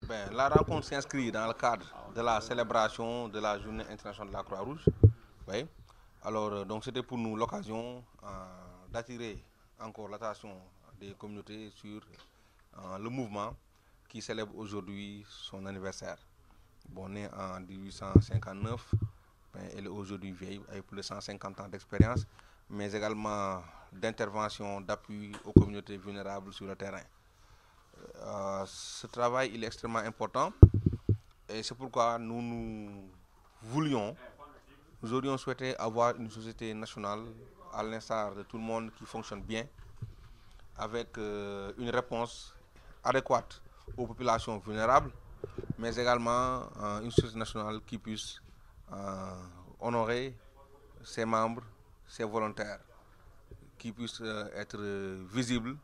La rencontre s'inscrit dans le cadre de la célébration de la Journée internationale de la Croix-Rouge. Oui. Alors, donc c'était pour nous l'occasion d'attirer encore l'attention des communautés sur le mouvement qui célèbre aujourd'hui son anniversaire. Bon, né en 1859, elle est aujourd'hui vieille, avec plus de 150 ans d'expérience, mais également d'intervention, d'appui aux communautés vulnérables sur le terrain. Ce travail il est extrêmement important et c'est pourquoi nous aurions souhaité avoir une société nationale à l'instar de tout le monde qui fonctionne bien avec une réponse adéquate aux populations vulnérables, mais également une société nationale qui puisse honorer ses membres, ses volontaires, qui puisse être visible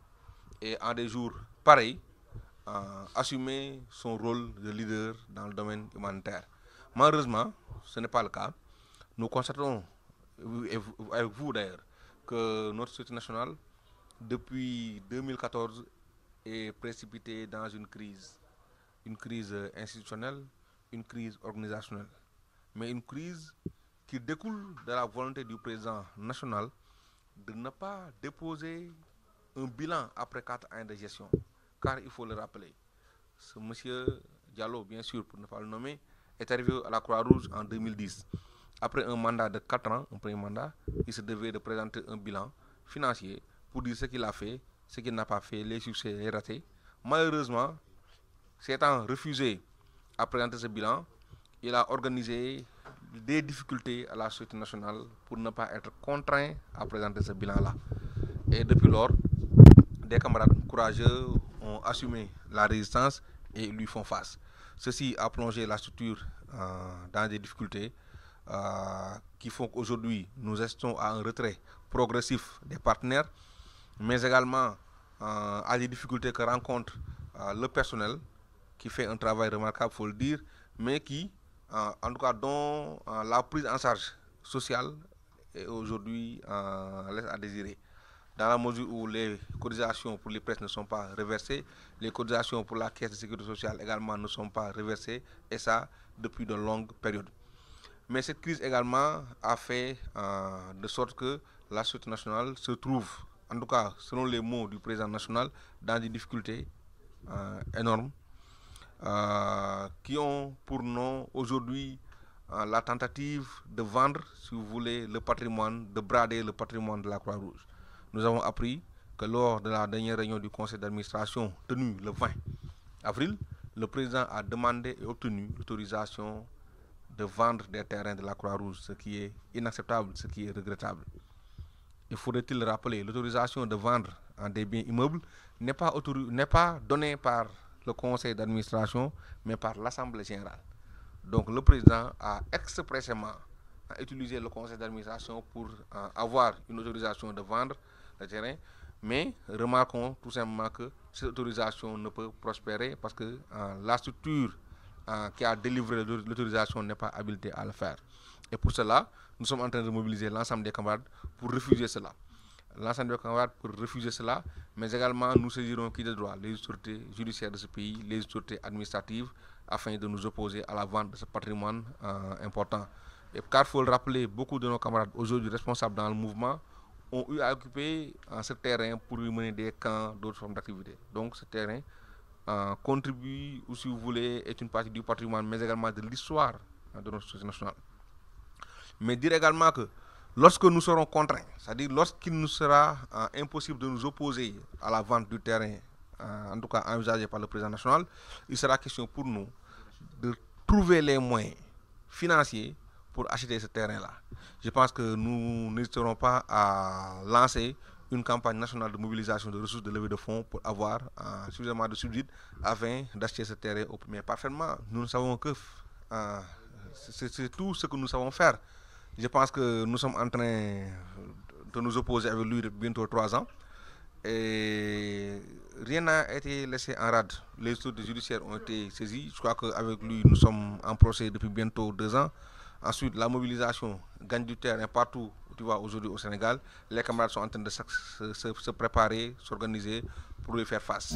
et en des jours pareils, assumer son rôle de leader dans le domaine humanitaire. Malheureusement, ce n'est pas le cas. Nous constatons, avec vous d'ailleurs, que notre société nationale, depuis 2014, est précipitée dans une crise institutionnelle, une crise organisationnelle, mais une crise qui découle de la volonté du président national de ne pas déposer un bilan après 4 ans de gestion. Car il faut le rappeler, ce monsieur Diallo, bien sûr, pour ne pas le nommer, est arrivé à la Croix-Rouge en 2010. Après un mandat de 4 ans, un premier mandat, il se devait de présenter un bilan financier pour dire ce qu'il a fait, ce qu'il n'a pas fait, les succès, les ratés. Malheureusement, s'étant refusé à présenter ce bilan, il a organisé des difficultés à la société nationale pour ne pas être contraint à présenter ce bilan-là. Et depuis lors, des camarades courageux ont assumé la résistance et lui font face. Ceci a plongé la structure dans des difficultés qui font qu'aujourd'hui nous restons à un retrait progressif des partenaires, mais également à des difficultés que rencontre le personnel qui fait un travail remarquable, il faut le dire, mais qui, en tout cas, dont la prise en charge sociale est aujourd'hui laisse à désirer. Dans la mesure où les cotisations pour les prêtres ne sont pas reversées, les cotisations pour la caisse de sécurité sociale également ne sont pas reversées, et ça depuis de longues périodes. Mais cette crise également a fait de sorte que la société nationale se trouve, en tout cas selon les mots du président national, dans des difficultés énormes qui ont pour nom aujourd'hui la tentative de vendre, si vous voulez, le patrimoine, de brader le patrimoine de la Croix-Rouge. Nous avons appris que lors de la dernière réunion du conseil d'administration tenue le 20 avril, le président a demandé et obtenu l'autorisation de vendre des terrains de la Croix-Rouge, ce qui est inacceptable, ce qui est regrettable. Il faudrait-il rappeler, l'autorisation de vendre des biens immeubles n'est pas donnée par le conseil d'administration, mais par l'Assemblée générale. Donc le président a expressément utilisé le conseil d'administration pour avoir une autorisation de vendre le terrain, mais remarquons tout simplement que cette autorisation ne peut prospérer parce que la structure qui a délivré l'autorisation n'est pas habilitée à le faire. Et pour cela, nous sommes en train de mobiliser l'ensemble des camarades pour refuser cela. Mais également nous saisirons qui de droit les autorités judiciaires de ce pays, les autorités administratives, afin de nous opposer à la vente de ce patrimoine important. Et car il faut le rappeler, beaucoup de nos camarades aujourd'hui responsables dans le mouvement ont eu à occuper ce terrain pour y mener des camps, d'autres formes d'activité. Donc ce terrain contribue, ou si vous voulez, est une partie du patrimoine, mais également de l'histoire de notre société nationale. Mais dire également que lorsque nous serons contraints, c'est-à-dire lorsqu'il nous sera impossible de nous opposer à la vente du terrain, en tout cas envisagé par le président national, il sera question pour nous de trouver les moyens financiers pour acheter ce terrain-là. Je pense que nous n'hésiterons pas à lancer une campagne nationale de mobilisation de ressources de levée de fonds pour avoir suffisamment de subsides afin d'acheter ce terrain au premier. Parfaitement, nous ne savons que c'est tout ce que nous savons faire. Je pense que nous sommes en train de nous opposer avec lui depuis bientôt 3 ans. Et rien n'a été laissé en rade. Les autorités judiciaires ont été saisies. Je crois qu'avec lui, nous sommes en procès depuis bientôt 2 ans. Ensuite, la mobilisation gagne du terrain partout, tu vois, aujourd'hui au Sénégal. Les camarades sont en train de se préparer, s'organiser pour lui faire face.